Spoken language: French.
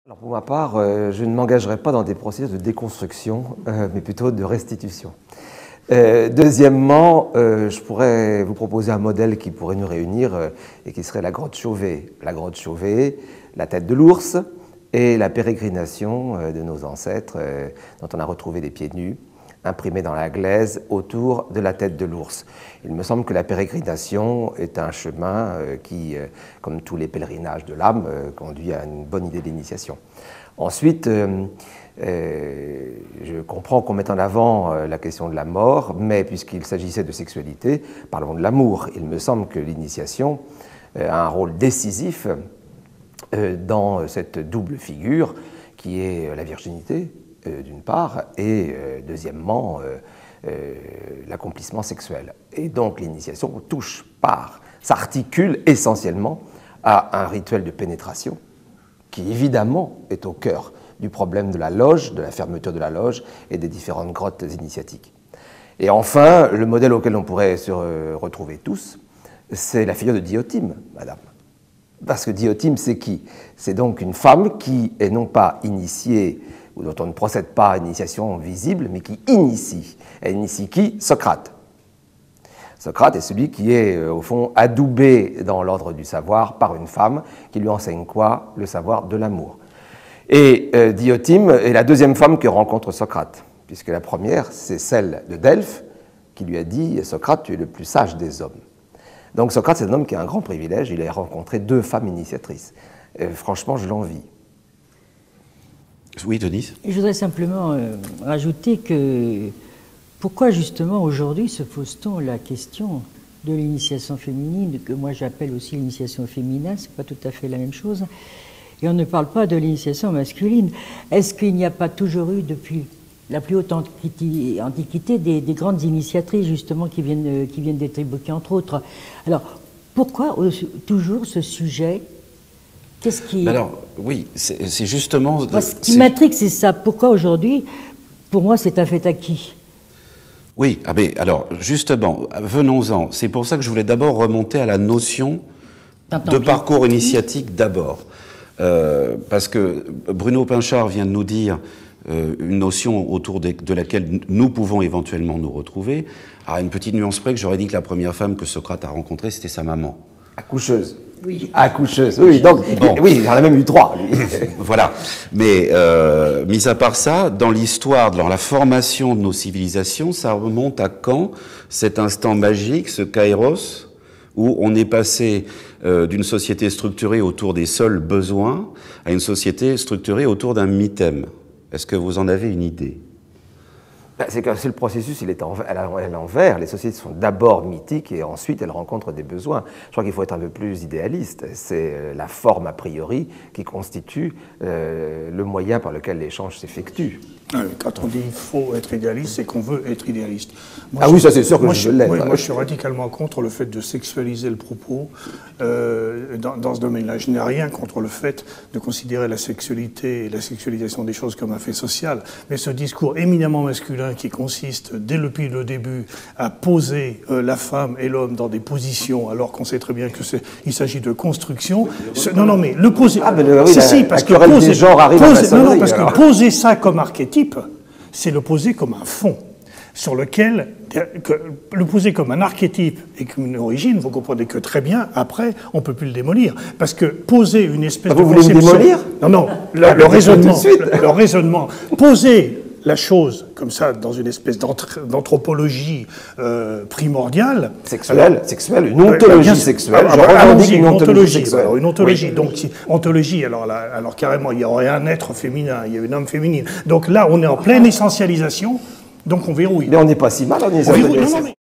Alors pour ma part, je ne m'engagerai pas dans des processus de déconstruction, mais plutôt de restitution. Deuxièmement, je pourrais vous proposer un modèle qui pourrait nous réunir et qui serait la grotte Chauvet. La grotte Chauvet, la tête de l'ours et la pérégrination de nos ancêtres dont on a retrouvé des pieds nus imprimés dans la glaise autour de la tête de l'ours. Il me semble que la pérégrination est un chemin qui, comme tous les pèlerinages de l'âme, conduit à une bonne idée d'initiation. Ensuite, je comprends qu'on mette en avant la question de la mort, mais puisqu'il s'agissait de sexualité, parlons de l'amour. Il me semble que l'initiation a un rôle décisif dans cette double figure qui est la virginité, d'une part, et deuxièmement, l'accomplissement sexuel. Et donc l'initiation touche par, s'articule essentiellement à un rituel de pénétration qui évidemment est au cœur du problème de la loge, de la fermeture de la loge et des différentes grottes initiatiques. Et enfin, le modèle auquel on pourrait se retrouver tous, c'est la figure de Diotime, madame. Parce que Diotime, c'est qui? C'est donc une femme qui est non pas initiée, ou dont on ne procède pas à initiation visible, mais qui initie. Elle initie qui? Socrate. Socrate est celui qui est, au fond, adoubé dans l'ordre du savoir par une femme qui lui enseigne quoi? Le savoir de l'amour. Et Diotime est la deuxième femme que rencontre Socrate, puisque la première, c'est celle de Delphes, qui lui a dit « Socrate, tu es le plus sage des hommes ». Donc Socrate, c'est un homme qui a un grand privilège, il a rencontré deux femmes initiatrices. Franchement, je l'envie. Oui, Denise. Je voudrais simplement rajouter que pourquoi justement aujourd'hui se pose-t-on la question de l'initiation féminine, que moi j'appelle aussi l'initiation féminine, c'est pas tout à fait la même chose, et on ne parle pas de l'initiation masculine. Est-ce qu'il n'y a pas toujours eu depuis la plus haute antiquité des grandes initiatrices justement qui viennent d'être évoquées entre autres? Alors pourquoi toujours ce sujet? Qu'est-ce qui... Alors, oui, c'est justement... Ce qui m'intrigue, c'est ça. Pourquoi aujourd'hui, pour moi, c'est un fait acquis? Oui, alors, justement, venons-en. C'est pour ça que je voulais d'abord remonter à la notion de parcours initiatique d'abord. Parce que Bruno Pinchard vient de nous dire une notion autour de laquelle nous pouvons éventuellement nous retrouver. À une petite nuance près que j'aurais dit que la première femme que Socrate a rencontrée, c'était sa maman. Accoucheuse. Oui. Accoucheuse, oui, donc, bon. Oui, il en a même eu trois, lui. Voilà. Mais, mis à part ça, dans l'histoire, dans la formation de nos civilisations, ça remonte à quand cet instant magique, ce kairos, où on est passé d'une société structurée autour des seuls besoins à une société structurée autour d'un mythème. Est-ce que vous en avez une idée? C'est que le processus, il est à l'envers. Les sociétés sont d'abord mythiques et ensuite elles rencontrent des besoins. Je crois qu'il faut être un peu plus idéaliste. C'est la forme a priori qui constitue le moyen par lequel l'échange s'effectue. Quand on dit il faut être idéaliste, c'est qu'on veut être idéaliste. Moi, oui, ça c'est sûr que je l'ai. Moi, je suis radicalement contre le fait de sexualiser le propos dans ce domaine-là. Je n'ai rien contre le fait de considérer la sexualité et la sexualisation des choses comme un fait social. Mais ce discours éminemment masculin qui consiste, dès le début, à poser la femme et l'homme dans des positions, alors qu'on sait très bien qu'il s'agit de construction. Non, mais le poser... parce que poser ça comme archétype, c'est le poser comme un fond, sur lequel, le poser comme un archétype et comme une origine, vous comprenez que très bien, après, on ne peut plus le démolir. Parce que poser une espèce de conception... Vous voulez le démolir? Non, le raisonnement, poser la chose comme ça dans une espèce d'anthropologie primordiale... Sexuelle, une ontologie sexuelle. Une ontologie. Donc, ontologie, alors carrément, il y aurait un être féminin, il y a une âme féminine. Donc là, on est en pleine essentialisation, donc on verrouille. Mais on n'est pas si mal en essentialisation.